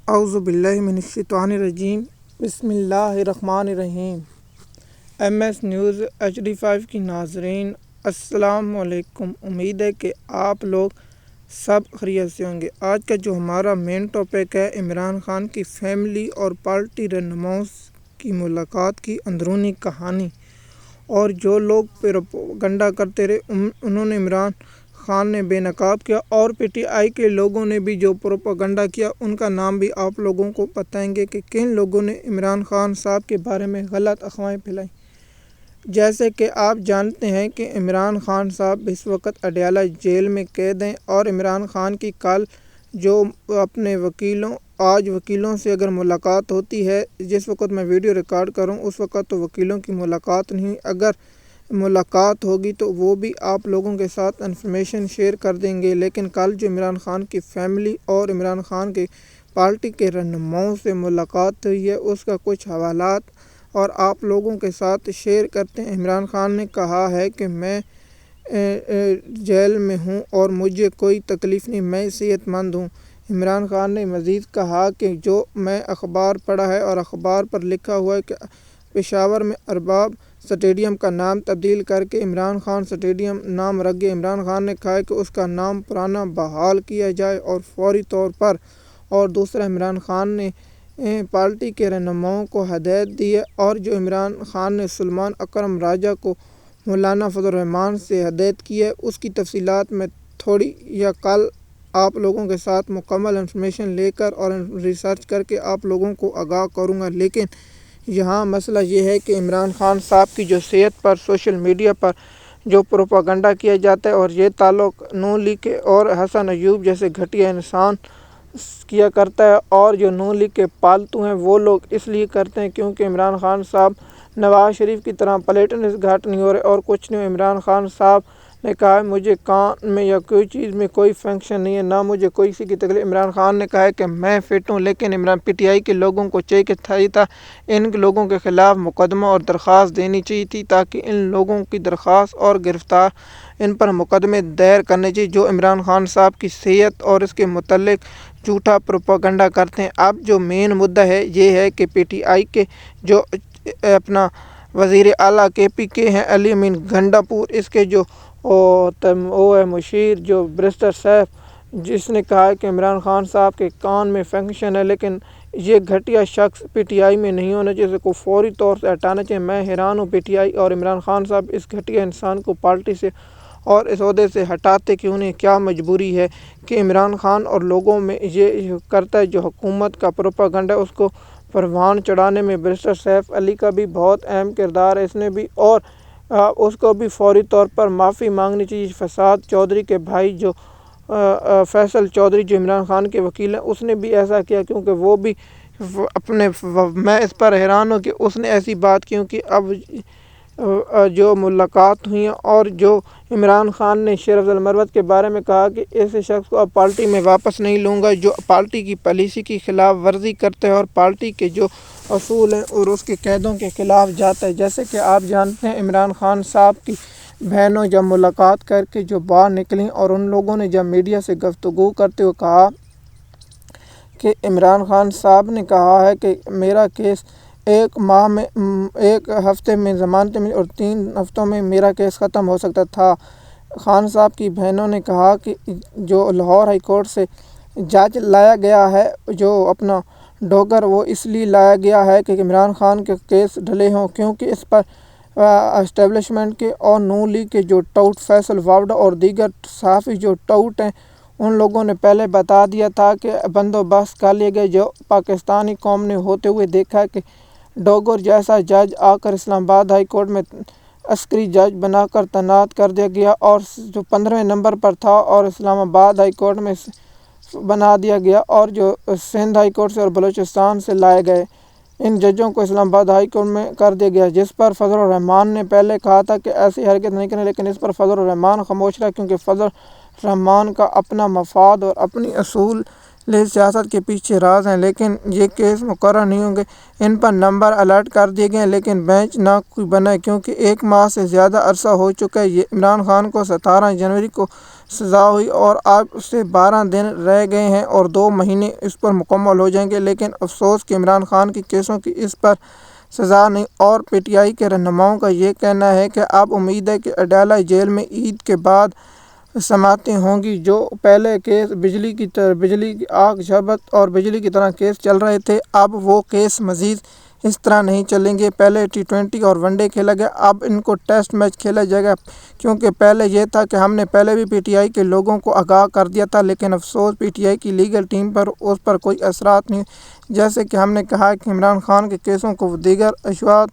اعوذ باللہ من الشیطان الرجیم بسم اللہ الرحمن الرحیم۔ ایم ایس نیوز HD5 کی ناظرین السلام علیکم۔ امید ہے کہ آپ لوگ سب خیریت سے ہوں گے۔ آج کا جو ہمارا مین ٹاپک ہے، عمران خان کی فیملی اور پارٹی رہنماؤں کی ملاقات کی اندرونی کہانی، اور جو لوگ پروپیگنڈا کرتے رہے انہوں نے عمران خان نے بے نقاب کیا، اور PTI کے لوگوں نے بھی جو پروپیگنڈا کیا ان کا نام بھی آپ لوگوں کو بتائیں گے کہ کن لوگوں نے عمران خان صاحب کے بارے میں غلط افواہیں پھیلائیں۔ جیسے کہ آپ جانتے ہیں کہ عمران خان صاحب اس وقت اڈیالہ جیل میں قید ہیں، اور عمران خان کی کل جو اپنے وکیلوں سے اگر ملاقات ہوتی ہے، جس وقت میں ویڈیو ریکارڈ کروں اس وقت تو وکیلوں کی ملاقات نہیں ہوئی، اگر ملاقات ہوگی تو وہ بھی آپ لوگوں کے ساتھ انفارمیشن شیئر کر دیں گے۔ لیکن کل جو عمران خان کی فیملی اور عمران خان کے پارٹی کے رہنماؤں سے ملاقات ہوئی ہے، اس کا کچھ حوالات اور آپ لوگوں کے ساتھ شیئر کرتے ہیں۔ عمران خان نے کہا ہے کہ میں جیل میں ہوں اور مجھے کوئی تکلیف نہیں، میں صحت مند ہوں۔ عمران خان نے مزید کہا کہ جو میں اخبار پڑھا ہے اور اخبار پر لکھا ہوا ہے کہ پشاور میں ارباب اسٹیڈیم کا نام تبدیل کر کے عمران خان اسٹیڈیم نام رکھ گیا۔ عمران خان نے کہا کہ اس کا نام پرانا بحال کیا جائے اور فوری طور پر۔ اور دوسرا، عمران خان نے پارٹی کے رہنماؤں کو ہدایت دی ہے، اور جو عمران خان نے سلمان اکرم راجہ کو مولانا فضل الرحمان سے ہدایت کی ہے، اس کی تفصیلات میں تھوڑی یا کل آپ لوگوں کے ساتھ مکمل انفارمیشن لے کر اور ریسرچ کر کے آپ لوگوں کو آگاہ کروں گا۔ لیکن یہاں مسئلہ یہ ہے کہ عمران خان صاحب کی جو صحت پر سوشل میڈیا پر جو پروپیگنڈا کیا جاتا ہے، اور یہ تعلق نون لیگ کے اور حسن ایوب جیسے گھٹیا انسان کیا کرتا ہے، اور جو نون لیگ کے پالتو ہیں وہ لوگ اس لیے کرتے ہیں کیونکہ عمران خان صاحب نواز شریف کی طرح پلیٹن اس گھاٹ نہیں ہو رہے اور کچھ نہیں۔ عمران خان صاحب نے کہا ہے مجھے کان میں یا کوئی چیز میں کوئی فنکشن نہیں ہے، نہ مجھے کوئی سی کی تکلیف۔ عمران خان نے کہا ہے کہ میں فٹ ہوں، لیکن PTI کے لوگوں کو چاہیے کہ تھا ان لوگوں کے خلاف مقدمہ اور درخواست دینی چاہیے تھی، تاکہ ان لوگوں کی درخواست اور گرفتار ان پر مقدمے دائر کرنے چاہیے جو عمران خان صاحب کی صحت اور اس کے متعلق جھوٹا پروپیگنڈا کرتے ہیں۔ اب جو مین مدعا ہے یہ ہے کہ PTI کے جو اپنا وزیر اعلیٰ KP کے ہیں علی امین گنڈا پور، اس کے جو وہ ہے مشیر جو برسٹر سیف، جس نے کہا ہے کہ عمران خان صاحب کے کان میں فنکشن ہے، لیکن یہ گھٹیا شخص PTI میں نہیں ہونا چاہیے، کو فوری طور سے ہٹانا چاہیے۔ میں حیران ہوں PTI اور عمران خان صاحب اس گھٹیا انسان کو پارٹی سے اور اس عہدے سے ہٹاتے کیوں نہیں؟ کیا مجبوری ہے کہ عمران خان اور لوگوں میں یہ کرتا ہے جو حکومت کا پروپیگنڈا ہے، اس کو پروان چڑھانے میں برسٹر سیف علی کا بھی بہت اہم کردار ہے، اس نے بھی، اور اس کو بھی فوری طور پر معافی مانگنی چاہیے۔ فساد چودھری کے بھائی جو فیصل چودھری جو عمران خان کے وکیل ہیں، اس نے بھی ایسا کیا کیونکہ وہ بھی میں اس پر حیران ہوں کہ اس نے ایسی بات کیونکہ اب جو ملاقات ہوئی ہیں، اور جو عمران خان نے شیر افضل مروت کے بارے میں کہا کہ ایسے شخص کو اب پارٹی میں واپس نہیں لوں گا جو پارٹی کی پالیسی کی خلاف ورزی کرتے ہیں اور پارٹی کے جو اصول ہیں اور اس کے قیدوں کے خلاف جاتا ہے۔ جیسے کہ آپ جانتے ہیں عمران خان صاحب کی بہنوں جب ملاقات کر کے جو باہر نکلیں، اور ان لوگوں نے جب میڈیا سے گفتگو کرتے ہوئے کہا کہ عمران خان صاحب نے کہا ہے کہ میرا کیس ایک ہفتے میں ضمانت ملی اور 3 ہفتوں میں میرا کیس ختم ہو سکتا تھا۔ خان صاحب کی بہنوں نے کہا کہ جو لاہور ہائی کورٹ سے جج لایا گیا ہے جو اپنا ڈوگر، وہ اس لیے لایا گیا ہے کہ عمران خان کے کیس ڈھلے ہوں، کیونکہ اس پر اسٹیبلشمنٹ کے اور نون لیگ کے جو ٹاؤٹ فیصل واوڈ اور دیگر صحافی جو ٹاؤٹ ہیں، ان لوگوں نے پہلے بتا دیا تھا کہ بندوبست کر لیے گئے۔ جو پاکستانی قوم نے ہوتے ہوئے دیکھا کہ ڈوگر جیسا جج آ کر اسلام آباد ہائی کورٹ میں عسکری جج بنا کر تعینات کر دیا گیا، اور جو 15ویں نمبر پر تھا اور اسلام آباد ہائی کورٹ میں بنا دیا گیا، اور جو سندھ ہائی کورٹ سے اور بلوچستان سے لائے گئے ان ججوں کو اسلام آباد ہائی کورٹ میں کر دیا گیا، جس پر فضل الرحمان نے پہلے کہا تھا کہ ایسی حرکت نہیں کریں، لیکن اس پر فضل الرحمان خاموش رہا کیونکہ فضل الرحمان کا اپنا مفاد اور اپنی اصول سیاست کے پیچھے راز ہیں۔ لیکن یہ کیس مقرر نہیں ہوں گے، ان پر نمبر الرٹ کر دیے گئے، لیکن بینچ نہ کوئی بنا ہے کیونکہ 1 ماہ سے زیادہ عرصہ ہو چکا ہے۔ یہ عمران خان کو 17 جنوری کو سزا ہوئی اور اب سے 12 دن رہ گئے ہیں اور 2 مہینے اس پر مکمل ہو جائیں گے، لیکن افسوس کہ عمران خان کے کیسوں کی اس پر سزا نہیں۔ اور پی ٹی آئی کے رہنماؤں کا یہ کہنا ہے کہ اب امید ہے کہ اڈیالہ جیل میں عید کے بعد سماعتیں ہوں گی۔ جو پہلے کیس بجلی کی آگ جھبت اور بجلی کی طرح کیس چل رہے تھے، اب وہ کیس مزید اس طرح نہیں چلیں گے۔ پہلے T20 اور ون ڈے کھیلا گیا، اب ان کو ٹیسٹ میچ کھیلا جائے گا، کیونکہ پہلے یہ تھا کہ ہم نے پہلے بھی پی ٹی آئی کے لوگوں کو آگاہ کر دیا تھا، لیکن افسوس پی ٹی آئی کی لیگل ٹیم پر اس پر کوئی اثرات نہیں۔ جیسے کہ ہم نے کہا کہ عمران خان کے کیسوں کو دیگر ایشوز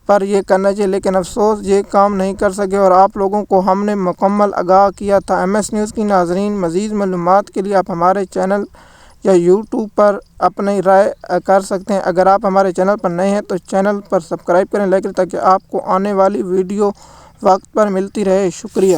پر یہ کرنا چاہیے، لیکن افسوس یہ کام نہیں کر سکے اور آپ لوگوں کو ہم نے مکمل آگاہ کیا تھا۔ MS نیوز کی ناظرین، مزید معلومات کے لیے آپ ہمارے چینل یا YouTube پر اپنی رائے کر سکتے ہیں۔ اگر آپ ہمارے چینل پر نئے ہیں تو چینل پر سبسکرائب کریں، لائک کریں، تاکہ آپ کو آنے والی ویڈیو وقت پر ملتی رہے۔ شکریہ۔